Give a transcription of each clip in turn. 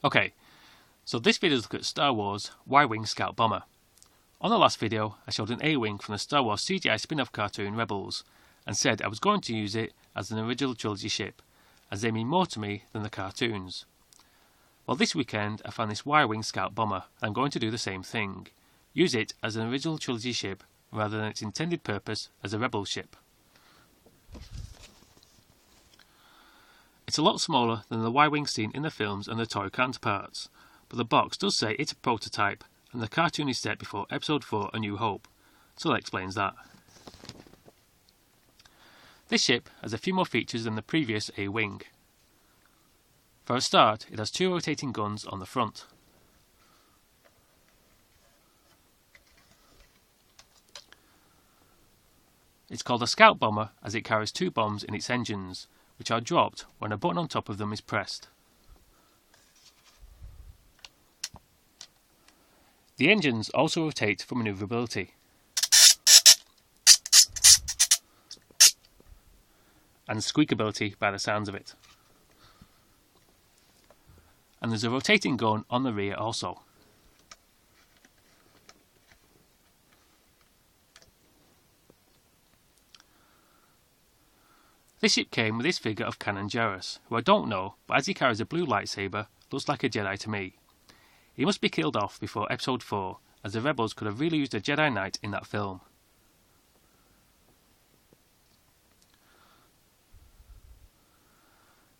Okay, so this video is a look at Star Wars Y-Wing Scout Bomber. On the last video, I showed an A-Wing from the Star Wars CGI spin-off cartoon Rebels, and said I was going to use it as an original trilogy ship, as they mean more to me than the cartoons. Well, this weekend I found this Y-Wing Scout Bomber, and I'm going to do the same thing. Use it as an original trilogy ship, rather than its intended purpose as a Rebel ship. It's a lot smaller than the Y-Wing seen in the films and the toy counterparts, but the box does say it's a prototype, and the cartoon is set before Episode 4 A New Hope, so that explains that. This ship has a few more features than the previous A-Wing. For a start, it has two rotating guns on the front. It's called a Scout Bomber as it carries two bombs in its engines, which are dropped when a button on top of them is pressed. The engines also rotate for manoeuvrability. And squeakability by the sounds of it. And there's a rotating gun on the rear also. This ship came with this figure of Kanan Jarrus, who I don't know, but as he carries a blue lightsaber, looks like a Jedi to me. He must be killed off before Episode 4, as the Rebels could have really used a Jedi Knight in that film.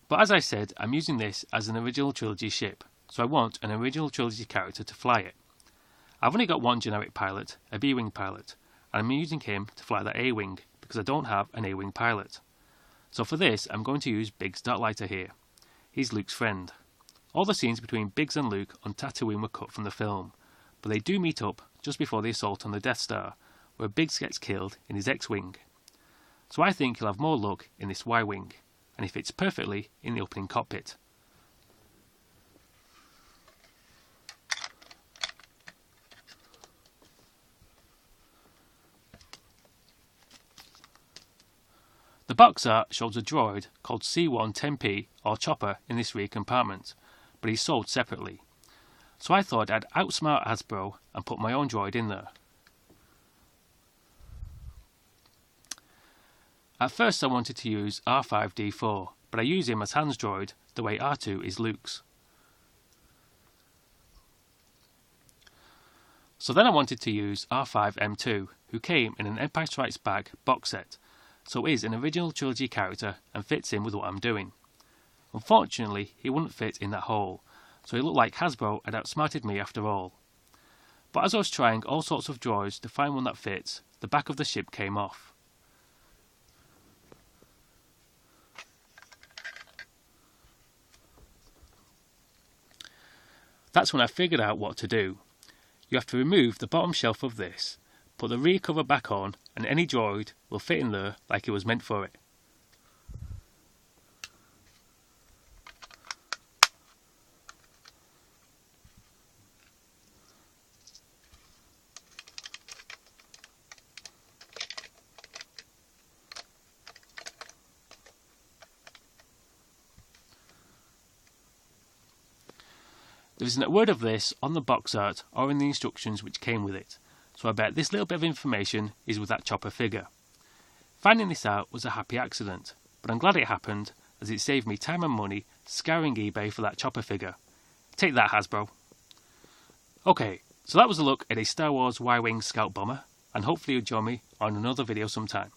But as I said, I'm using this as an original trilogy ship, so I want an original trilogy character to fly it. I've only got one generic pilot, a B-Wing pilot, and I'm using him to fly the A-Wing, because I don't have an A-Wing pilot. So for this, I'm going to use Biggs Darklighter here. He's Luke's friend. All the scenes between Biggs and Luke on Tatooine were cut from the film, but they do meet up just before the assault on the Death Star, where Biggs gets killed in his X-Wing. So I think he'll have more luck in this Y-Wing, and he fits perfectly in the opening cockpit. The box art shows a droid called C1-10P or Chopper in this rear compartment, but he's sold separately. So I thought I'd outsmart Hasbro and put my own droid in there. At first I wanted to use R5-D4, but I use him as Han's droid the way R2 is Luke's. So then I wanted to use R5-M2, who came in an Empire Strikes Back box set, so is an original trilogy character and fits in with what I'm doing. Unfortunately, he wouldn't fit in that hole, so it looked like Hasbro had outsmarted me after all. But as I was trying all sorts of droids to find one that fits, the back of the ship came off. That's when I figured out what to do. You have to remove the bottom shelf of this, put the rear cover back on, and any droid will fit in there like it was meant for it. There isn't a word of this on the box art or in the instructions which came with it, so I bet this little bit of information is with that Chopper figure. Finding this out was a happy accident, but I'm glad it happened, as it saved me time and money scouring eBay for that Chopper figure. Take that, Hasbro. Okay, so that was a look at a Star Wars Y-Wing Scout Bomber, and hopefully you'll join me on another video sometime.